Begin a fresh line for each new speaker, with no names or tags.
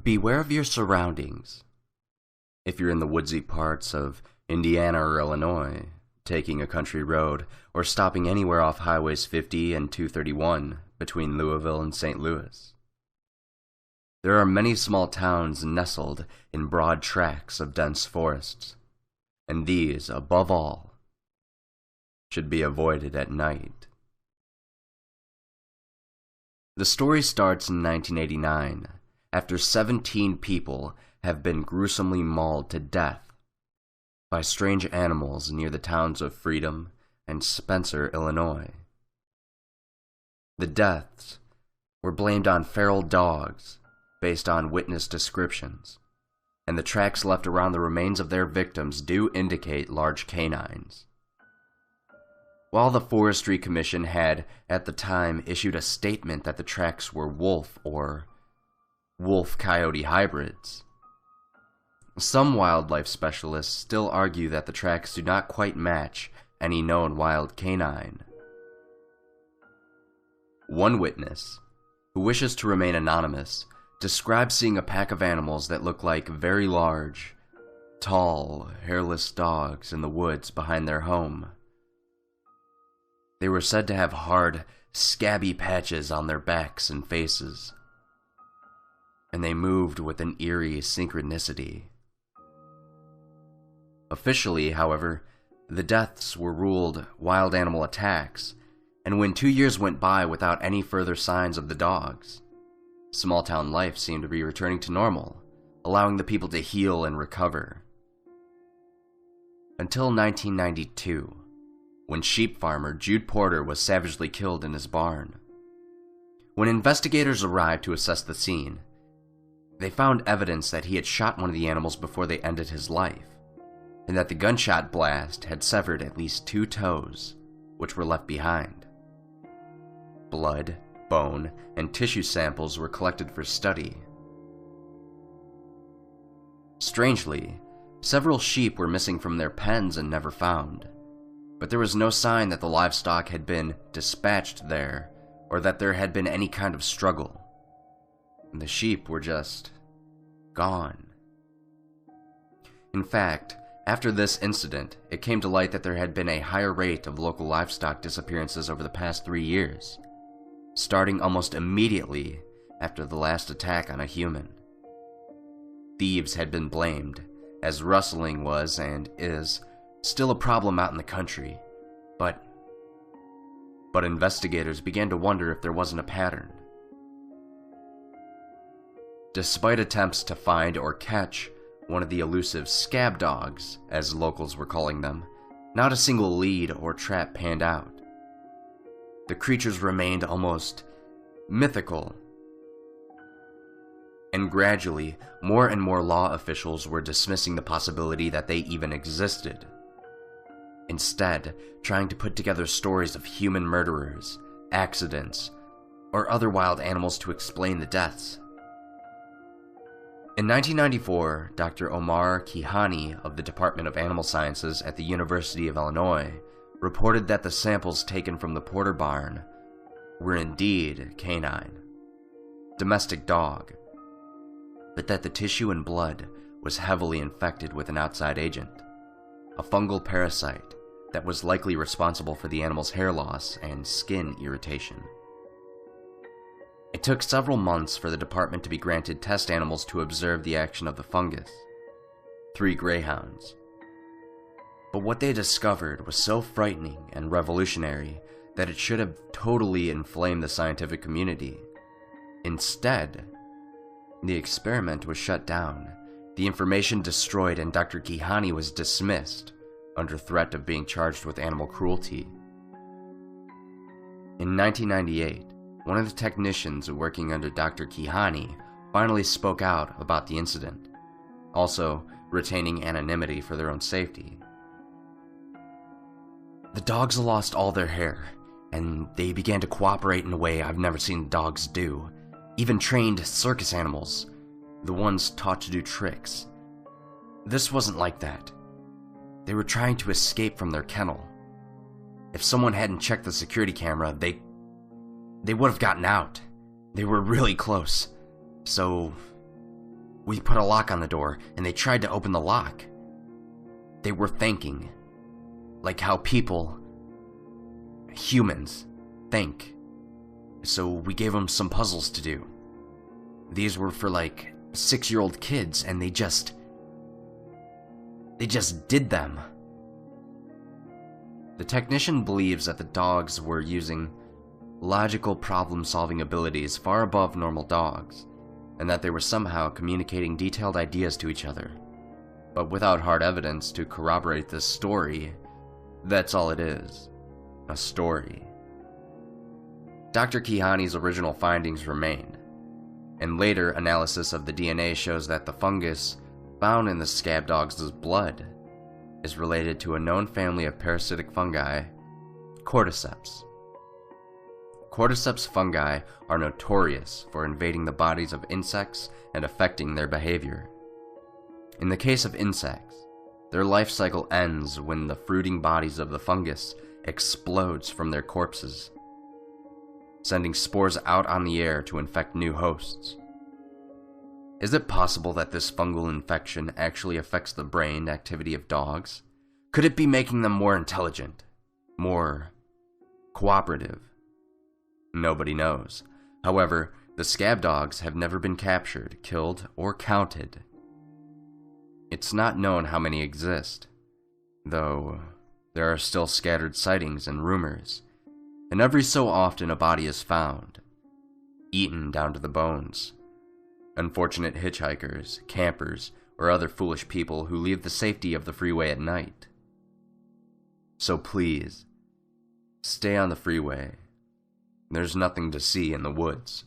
Beware of your surroundings. If you're in the woodsy parts of Indiana or Illinois, taking a country road, or stopping anywhere off Highways 50 and 231 between Louisville and St. Louis. There are many small towns nestled in broad tracts of dense forests, and these, above all, should be avoided at night. The story starts in 1989, after 17 people have been gruesomely mauled to death by strange animals near the towns of Freedom and Spencer, Illinois. The deaths were blamed on feral dogs based on witness descriptions, and the tracks left around the remains of their victims do indicate large canines. While the Forestry Commission had, at the time, issued a statement that the tracks were wolf or wolf-coyote hybrids, some wildlife specialists still argue that the tracks do not quite match any known wild canine. One witness, who wishes to remain anonymous, describes seeing a pack of animals that look like very large, tall, hairless dogs in the woods behind their home. They were said to have hard, scabby patches on their backs and faces, and they moved with an eerie synchronicity. Officially, however, the deaths were ruled wild animal attacks, and when 2 years went by without any further signs of the dogs, small-town life seemed to be returning to normal, allowing the people to heal and recover. Until 1992, when sheep farmer Jude Porter was savagely killed in his barn. When investigators arrived to assess the scene, they found evidence that he had shot one of the animals before they ended his life, and that the gunshot blast had severed at least 2 toes, which were left behind. Blood, bone, and tissue samples were collected for study. Strangely, several sheep were missing from their pens and never found, but there was no sign that the livestock had been dispatched there, or that there had been any kind of struggle. And the sheep were just gone. In fact, after this incident, it came to light that there had been a higher rate of local livestock disappearances over the past 3 years, starting almost immediately after the last attack on a human. Thieves had been blamed, as rustling was and is still a problem out in the country, but investigators began to wonder if there wasn't a pattern. Despite attempts to find or catch one of the elusive scab dogs, as locals were calling them, not a single lead or trap panned out. The creatures remained almost mythical, and gradually, more and more law officials were dismissing the possibility that they even existed, instead trying to put together stories of human murderers, accidents, or other wild animals to explain the deaths. In 1994, Dr. Omar Kihani of the Department of Animal Sciences at the University of Illinois reported that the samples taken from the Porter barn were indeed canine, domestic dog, but that the tissue and blood was heavily infected with an outside agent, a fungal parasite that was likely responsible for the animal's hair loss and skin irritation. It took several months for the department to be granted test animals to observe the action of the fungus, 3 greyhounds. But what they discovered was so frightening and revolutionary that it should have totally inflamed the scientific community. Instead, the experiment was shut down, the information destroyed, and Dr. Kihani was dismissed under threat of being charged with animal cruelty. In 1998, one of the technicians working under Dr. Kihani finally spoke out about the incident, also retaining anonymity for their own safety. The dogs lost all their hair, and they began to cooperate in a way I've never seen dogs do. Even trained circus animals, the ones taught to do tricks. This wasn't like that. They were trying to escape from their kennel. If someone hadn't checked the security camera, they would have gotten out. They were really close. So We put a lock on the door, and they tried to open the lock. They were thinking, like how people, humans, think. So we gave them some puzzles to do. These were for like 6-year-old kids, and they just did them. The technician believes that the dogs were using logical problem-solving abilities far above normal dogs, and that they were somehow communicating detailed ideas to each other. But without hard evidence to corroborate this story, that's all it is. A story. Dr. Kihani's original findings remain, and later analysis of the DNA shows that the fungus found in the scab dogs' blood is related to a known family of parasitic fungi, cordyceps. Cordyceps fungi are notorious for invading the bodies of insects and affecting their behavior. In the case of insects, their life cycle ends when the fruiting bodies of the fungus explodes from their corpses, sending spores out on the air to infect new hosts. Is it possible that this fungal infection actually affects the brain activity of dogs? Could it be making them more intelligent? More cooperative? Nobody knows. However, the scab dogs have never been captured, killed, or counted. It's not known how many exist, though there are still scattered sightings and rumors, and every so often a body is found, eaten down to the bones. Unfortunate hitchhikers, campers, or other foolish people who leave the safety of the freeway at night. So please, stay on the freeway. There's nothing to see in the woods.